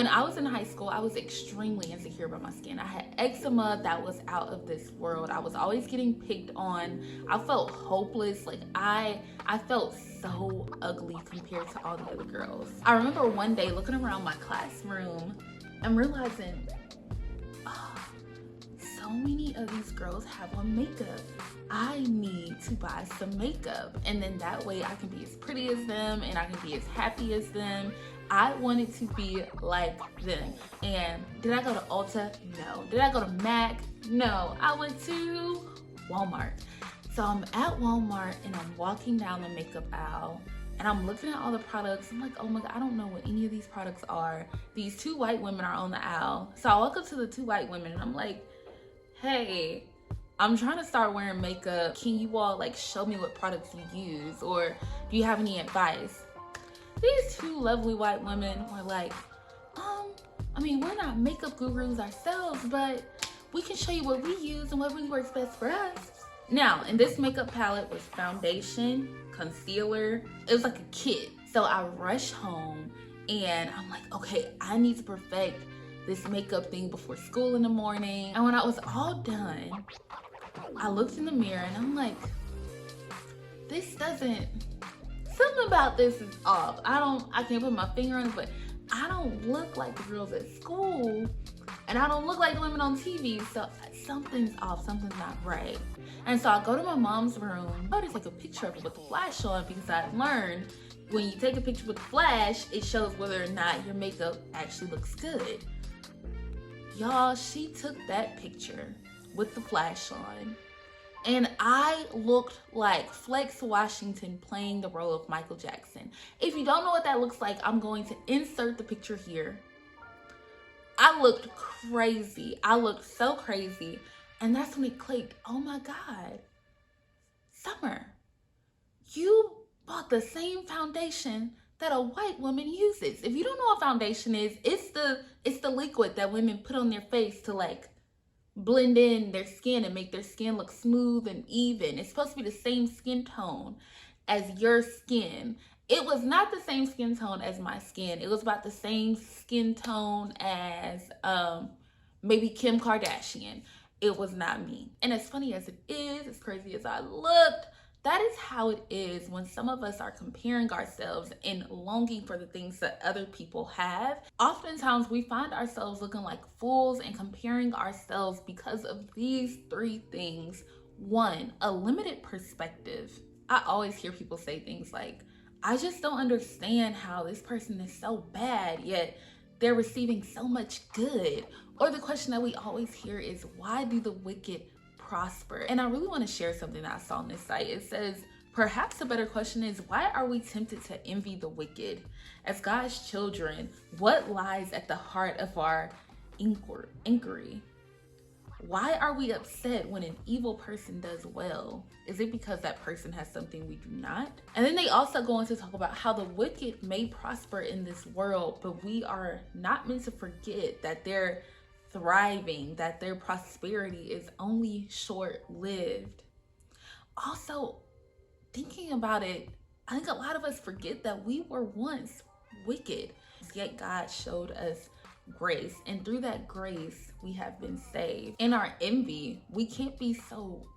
When I was in high school, I was extremely insecure about my skin. I had eczema that was out of this world. I was always getting picked on. I felt hopeless. Like I felt so ugly compared to all the other girls. I remember one day looking around my classroom and realizing, oh, so many of these girls have on makeup. I need to buy some makeup, and then that way I can be as pretty as them and I can be as happy as them. I wanted to be like them. And did I go to Ulta? No. Did I go to MAC? No. I went to Walmart. So I'm at Walmart and I'm walking down the makeup aisle and I'm looking at all the products. I'm like, oh my God, I don't know what any of these products are. These two white women are on the aisle. So I walk up to the two white women and I'm like, hey, I'm trying to start wearing makeup. Can you all like show me what products you use, or do you have any advice? These two lovely white women were like, I mean, we're not makeup gurus ourselves, but we can show you what we use and what really works best for us. Now, in this makeup palette was foundation, concealer. It was like a kit. So I rush home and I'm like, okay, I need to perfect this makeup thing before school in the morning. And when I was all done, I looked in the mirror and I'm like, something about this is off. I can't put my finger on it, but I don't look like the girls at school and I don't look like the women on TV. So something's off, something's not right. And so I go to my mom's room. I take a picture of it with the flash on, because I learned when you take a picture with the flash, it shows whether or not your makeup actually looks good. Y'all, she took that picture with the flash on, and I looked like Flex Washington playing the role of Michael Jackson. If you don't know what that looks like, I'm going to insert the picture here. I looked crazy. I looked so crazy. And that's when it clicked. Oh my God. Summer, you bought the same foundation that a white woman uses. If you don't know what foundation is, it's the liquid that women put on their face to like blend in their skin and make their skin look smooth and even. It's supposed to be the same skin tone as your skin. It was not the same skin tone as my skin. It was about the same skin tone as maybe Kim Kardashian. It was not me. And as funny as it is, as crazy as I looked, that is how it is when some of us are comparing ourselves and longing for the things that other people have. Oftentimes we find ourselves looking like fools and comparing ourselves because of these three things. One, a limited perspective. I always hear people say things like, I just don't understand how this person is so bad, yet they're receiving so much good. Or the question that we always hear is, why do the wicked prosper? And I really want to share something that I saw on this site. It says, perhaps a better question is, why are we tempted to envy the wicked? As God's children, what lies at the heart of our inquiry? Why are we upset when an evil person does well? Is it because that person has something we do not? And then they also go on to talk about how the wicked may prosper in this world, but we are not meant to forget that they're thriving, that their prosperity is only short-lived. Also, thinking about it, I think a lot of us forget that we were once wicked, yet God showed us grace, and through that grace we have been saved. In our envy, we can't be so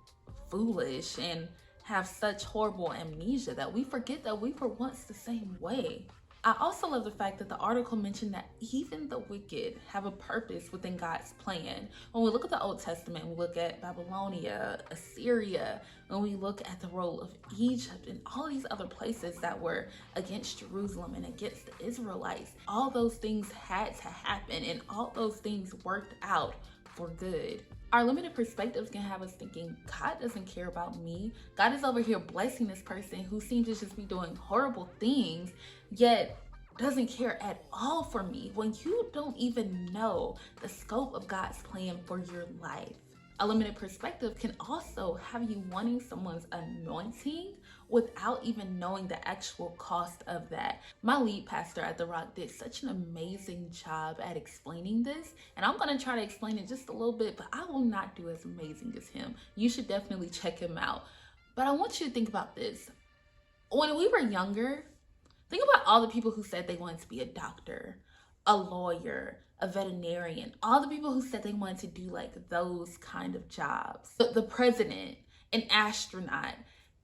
foolish and have such horrible amnesia that we forget that we were once the same way. I also love the fact that the article mentioned that even the wicked have a purpose within God's plan. When we look at the Old Testament, we look at Babylonia, Assyria, when we look at the role of Egypt and all these other places that were against Jerusalem and against the Israelites, all those things had to happen and all those things worked out for good. Our limited perspectives can have us thinking, God doesn't care about me. God is over here blessing this person who seems to just be doing horrible things, yet doesn't care at all for me, when you don't even know the scope of God's plan for your life. A limited perspective can also have you wanting someone's anointing without even knowing the actual cost of that. My lead pastor at The Rock did such an amazing job at explaining this, and I'm going to try to explain it just a little bit, but I will not do as amazing as him. You should definitely check him out. But I want you to think about this. When we were younger, think about all the people who said they wanted to be a doctor, a lawyer, a veterinarian, all the people who said they wanted to do like those kind of jobs. The president, an astronaut,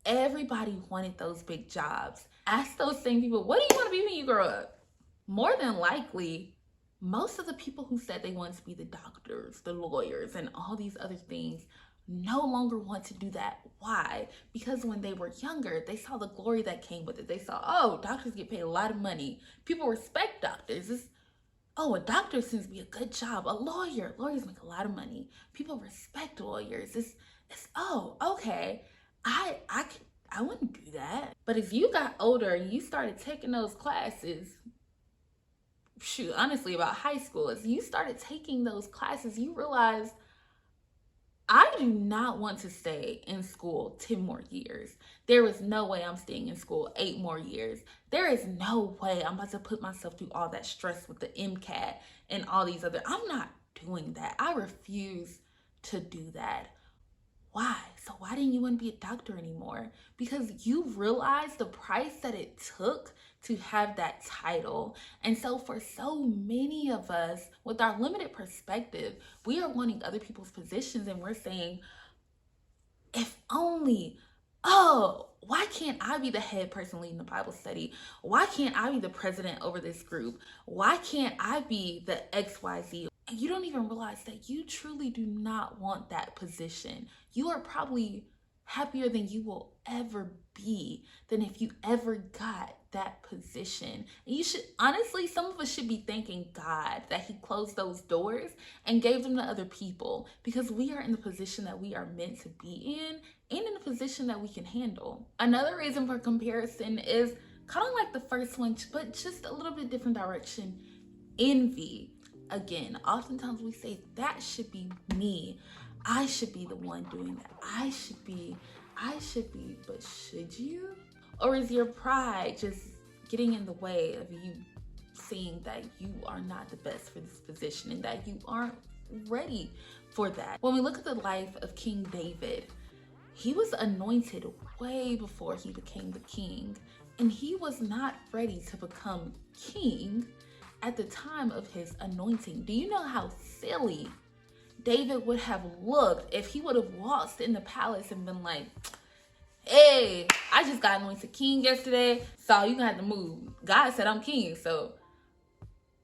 everybody wanted those big jobs. Ask those same people, what do you want to be when you grow up? More than likely, most of the people who said they wanted to be the doctors, the lawyers, and all these other things no longer want to do that. Why? Because when they were younger, they saw the glory that came with it. They saw, oh, doctors get paid a lot of money. People respect doctors. Oh, a doctor seems to be a good job. A lawyer, lawyers make a lot of money. People respect lawyers. It's oh, okay. I wouldn't do that. But as you got older and you started taking those classes, shoot, honestly, about high school, as you started taking those classes, you realized, I do not want to stay in school 10 more years. There is no way I'm staying in school 8 more years. There is no way I'm about to put myself through all that stress with the MCAT and all these other. I'm not doing that. I refuse to do that. Why? So why didn't you want to be a doctor anymore? Because you realized the price that it took to have that title. And so for so many of us, with our limited perspective, we are wanting other people's positions and we're saying, if only, oh, why can't I be the head person leading the Bible study? Why can't I be the president over this group? Why can't I be the XYZ? And you don't even realize that you truly do not want that position. You are probably happier than you will ever be than if you ever got that position. And you should, honestly, some of us should be thanking God that he closed those doors and gave them to other people, because we are in the position that we are meant to be in and in a position that we can handle. Another reason for comparison is kind of like the first one, but just a little bit different direction. Envy. Again, oftentimes we say, that should be me. I should be the one doing that. I should be, but should you? Or is your pride just getting in the way of you seeing that you are not the best for this position and that you aren't ready for that? When we look at the life of King David, he was anointed way before he became the king, and he was not ready to become king at the time of his anointing. Do you know how silly David would have looked if he would have waltzed in the palace and been like, hey, I just got anointed king yesterday, so you're gonna have to move. God said I'm king, so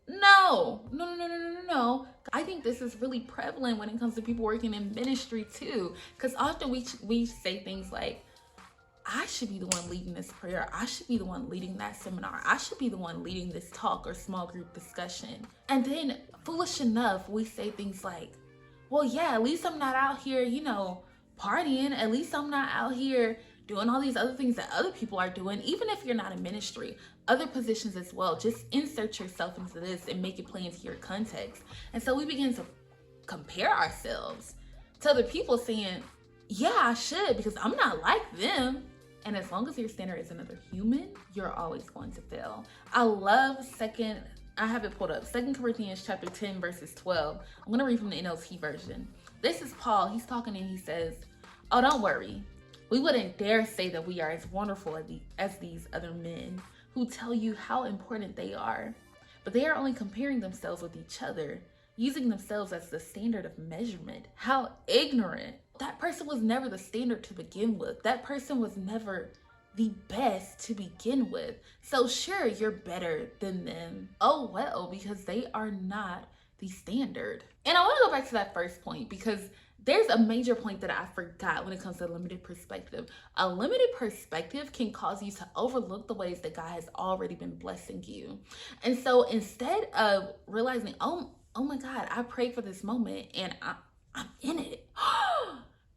no. I think this is really prevalent when it comes to people working in ministry too, because often we say things like, I should be the one leading this prayer. I should be the one leading that seminar. I should be the one leading this talk or small group discussion. And then, foolish enough, we say things like, well, yeah, at least I'm not out here, partying. At least I'm not out here doing all these other things that other people are doing. Even if you're not in ministry, other positions as well. Just insert yourself into this and make it play into your context. And so we begin to compare ourselves to other people, saying, yeah, I should, because I'm not like them. And as long as your standard is another human, you're always going to fail. I love I have it pulled up, 2 Corinthians chapter 10, verses 12. I'm gonna read from the NLT version. This is Paul, he's talking and he says, oh, don't worry. We wouldn't dare say that we are as wonderful as these other men who tell you how important they are. But they are only comparing themselves with each other, using themselves as the standard of measurement. How ignorant. That person was never the standard to begin with. That person was never the best to begin with. So sure, you're better than them. Oh well, because they are not the standard. And I want to go back to that first point, because there's a major point that I forgot when it comes to limited perspective. A limited perspective can cause you to overlook the ways that God has already been blessing you. And so instead of realizing, oh my God, I prayed for this moment and I'm in it.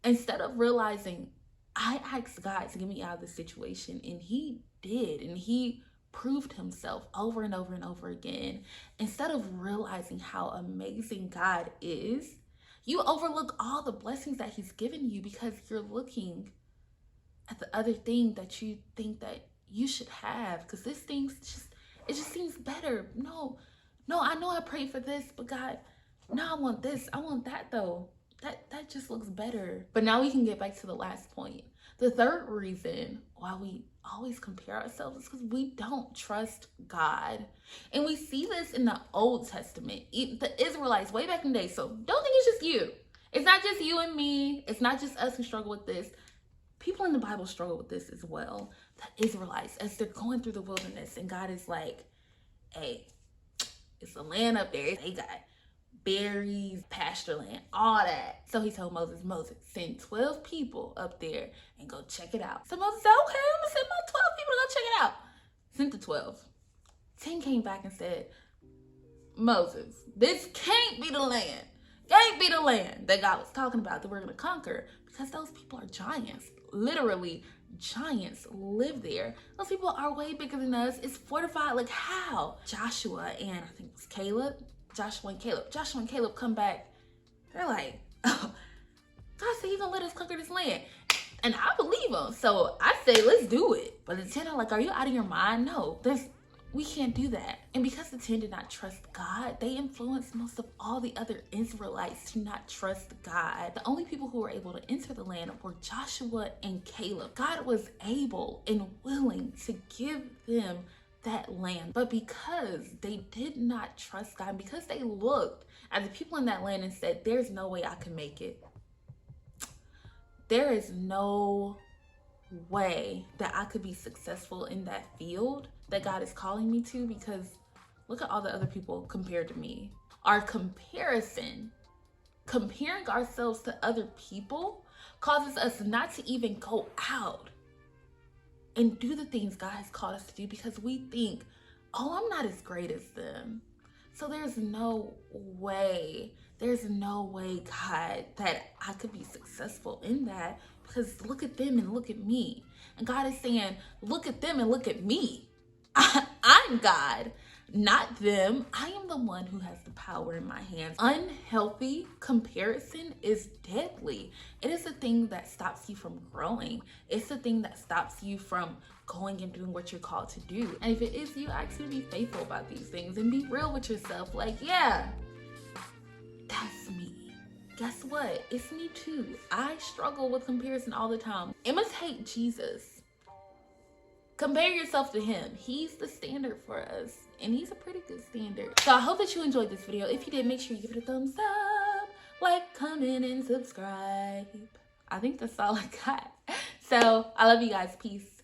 Instead of realizing, I asked God to get me out of this situation, and he did, and he proved himself over and over and over again. Instead of realizing how amazing God is, you overlook all the blessings that he's given you because you're looking at the other thing that you think that you should have, because this thing it just seems better. No, I know I prayed for this, but God, no, I want this, I want that though. that just looks better. But now we can get back to the last point. The third reason why we always compare ourselves is because we don't trust God. And we see this in the Old Testament, the Israelites way back in the day. So don't think it's just you. It's not just you and me. It's not just us who struggle with this. People in the Bible struggle with this as well. The Israelites, as they're going through the wilderness, and God is like, hey, it's a land up there. They got berries, pasture land, all that. So he told Moses, send 12 people up there and go check it out. So Moses said, okay, I'm gonna send my 12 people to go check it out. Sent the 12. 10 came back and said, Moses, this can't be the land. Can't be the land that God was talking about that we're gonna conquer, because those people are giants. Literally, giants live there. Those people are way bigger than us. It's fortified. Like, how? Joshua and I think it was Caleb. Joshua and Caleb come back. They're like, oh, God said he's gonna let us conquer this land. And I believe him. So I say, let's do it. But the 10 are like, are you out of your mind? No, we can't do that. And because the 10 did not trust God, they influenced most of all the other Israelites to not trust God. The only people who were able to enter the land were Joshua and Caleb. God was able and willing to give them that land. But because they did not trust God, because they looked at the people in that land and said, there's no way I can make it. There is no way that I could be successful in that field that God is calling me to, because look at all the other people compared to me. Our comparison, comparing ourselves to other people, causes us not to even go out and do the things God has called us to do, because we think, oh, I'm not as great as them. So there's no way, God, that I could be successful in that, because look at them and look at me. And God is saying, look at them and look at me. I'm God, not them. I am the one who has the power in my hands. Unhealthy comparison is deadly. It is the thing that stops you from growing. It's the thing that stops you from going and doing what you're called to do. And if it is you, ask you to be faithful about these things and be real with yourself. Like, yeah, that's me. Guess what? It's me too. I struggle with comparison all the time. Imitate Jesus. Compare yourself to him. He's the standard for us, and he's a pretty good standard. So I hope that you enjoyed this video. If you did, make sure you give it a thumbs up, like, comment, and subscribe. I think that's all I got. So I love you guys. Peace.